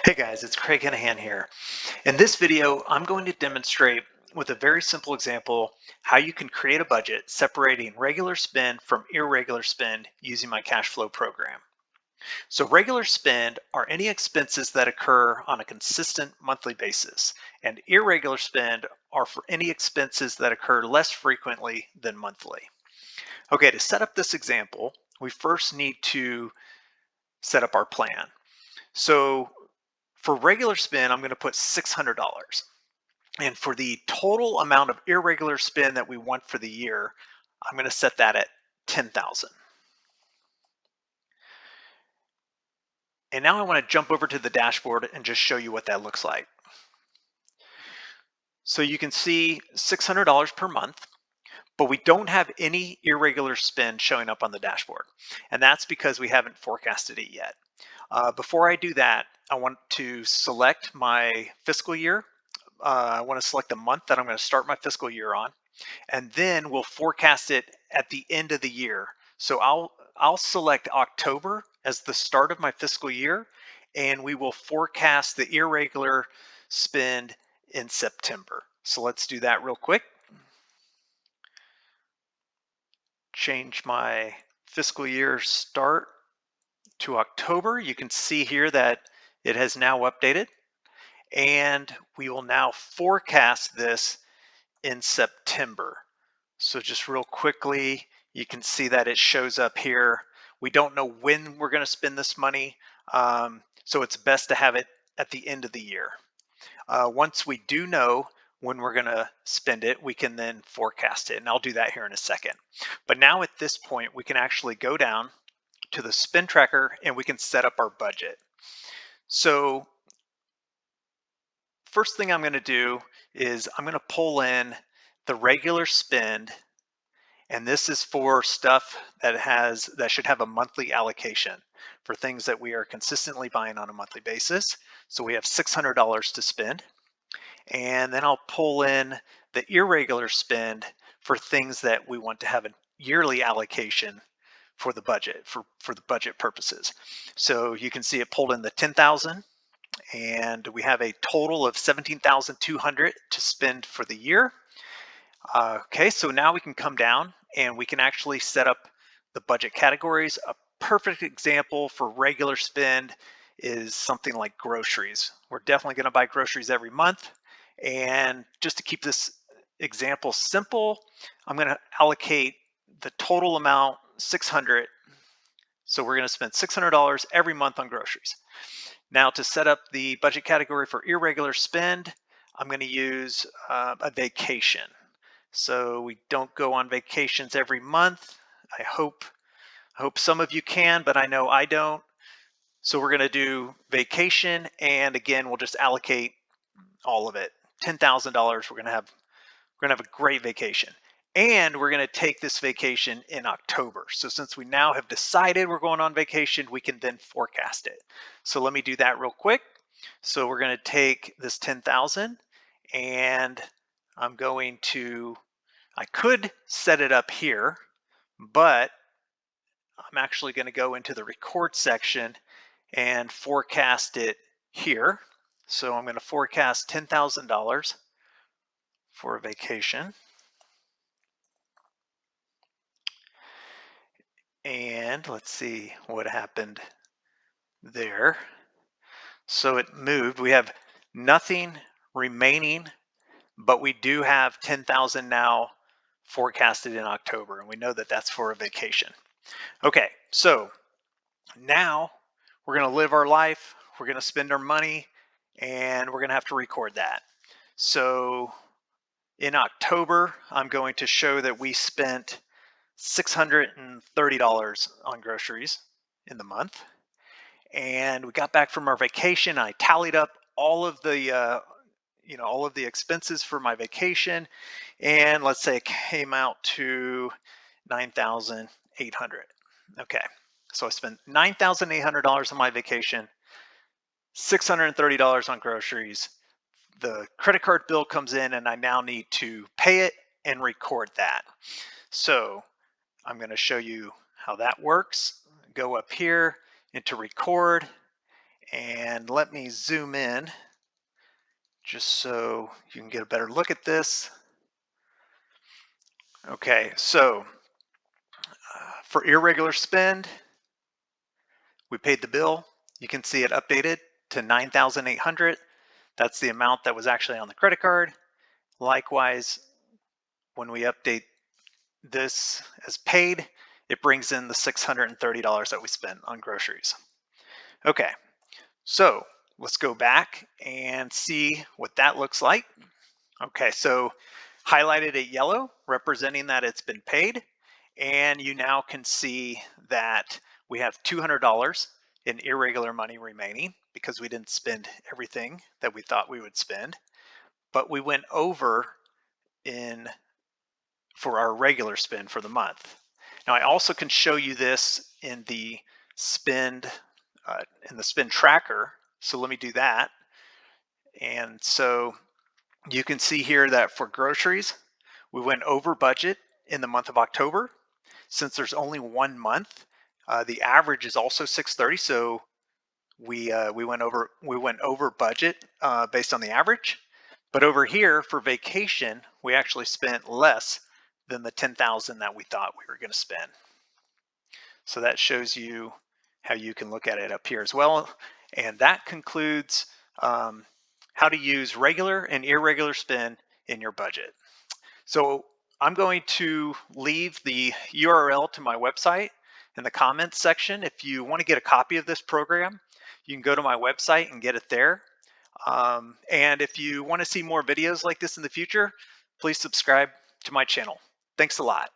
Hey guys, it's Craig Hanahan here. In this video, I'm going to demonstrate with a very simple example how you can create a budget separating regular spend from irregular spend using my cash flow program. So regular spend are any expenses that occur on a consistent monthly basis, and irregular spend are for any expenses that occur less frequently than monthly. Okay, to set up this example, we first need to set up our plan. So for regular spend, I'm going to put $600. And for the total amount of irregular spend that we want for the year, I'm going to set that at 10,000. And now I want to jump over to the dashboard and just show you what that looks like. So you can see $600 per month, but we don't have any irregular spend showing up on the dashboard. And that's because we haven't forecasted it yet. Before I do that, I want to select my fiscal year. I want to select the month that I'm going to start my fiscal year on, and then we'll forecast it at the end of the year. So I'll select October as the start of my fiscal year, and we will forecast the irregular spend in September. So let's do that real quick. Change my fiscal year start to October. You can see here that it has now updated, and we will now forecast this in September. So just real quickly, you can see that it shows up here. We don't know when we're going to spend this money, so it's best to have it at the end of the year. Once we do know when we're going to spend it, we can then forecast it, and I'll do that here in a second. But now at this point, we can actually go down to the spend tracker and we can set up our budget. So first thing I'm going to do is I'm going to pull in the regular spend, and this is for stuff that should have a monthly allocation for things that we are consistently buying on a monthly basis. So we have $600 to spend, and then I'll pull in the irregular spend for things that we want to have a yearly allocation for the budget, for the budget purposes. So you can see it pulled in the 10,000, and we have a total of 17,200 to spend for the year. Okay, so now we can come down and we can actually set up the budget categories. A perfect example for regular spend is something like groceries. We're definitely going to buy groceries every month. And just to keep this example simple, I'm going to allocate the total amount, 600. So we're going to spend $600 every month on groceries. Now to set up the budget category for irregular spend, I'm going to use a vacation. So we don't go on vacations every month. I hope some of you can, but I know I don't. So we're going to do vacation, and again, we'll just allocate all of it. $10,000. We're going to have a great vacation. And we're going to take this vacation in October. So since we now have decided we're going on vacation, we can then forecast it. So let me do that real quick. So we're going to take this 10,000, and I'm going to, I could set it up here, but I'm actually going to go into the record section and forecast it here. So I'm going to forecast $10,000 for a vacation. And let's see what happened there. So it moved. We have nothing remaining, but we do have 10,000 now forecasted in October, and we know that that's for a vacation. Okay, so now we're going to live our life, we're going to spend our money, and we're going to have to record that. So in October, I'm going to show that we spent $630 on groceries in the month. And we got back from our vacation. I tallied up all of the all of the expenses for my vacation, and let's say it came out to 9,800. Okay, so I spent $9,800 on my vacation, $630 on groceries. The credit card bill comes in, and I now need to pay it and record that. So I'm going to show you how that works. Go up here into record, And let me zoom in just so you can get a better look at this. Okay, so for irregular spend, we paid the bill. You can see it updated to 9,800. That's the amount that was actually on the credit card. Likewise, when we update this as paid, it brings in the $630 that we spent on groceries. Okay, so let's go back and see what that looks like. Okay, so highlighted it yellow, representing that it's been paid. And you now can see that we have $200 in irregular money remaining because we didn't spend everything that we thought we would spend, but we went over in for our regular spend for the month. Now I also can show you this in the spend tracker. So let me do that. And so you can see here that for groceries, we went over budget in the month of October. Since there's only 1 month, the average is also 630. So we went over budget based on the average. But over here for vacation, we actually spent less than the 10,000 that we thought we were going to spend. So that shows you how you can look at it up here as well. And that concludes how to use regular and irregular spend in your budget. So I'm going to leave the URL to my website in the comments section. If you want to get a copy of this program, you can go to my website and get it there. And if you want to see more videos like this in the future, please subscribe to my channel. Thanks a lot.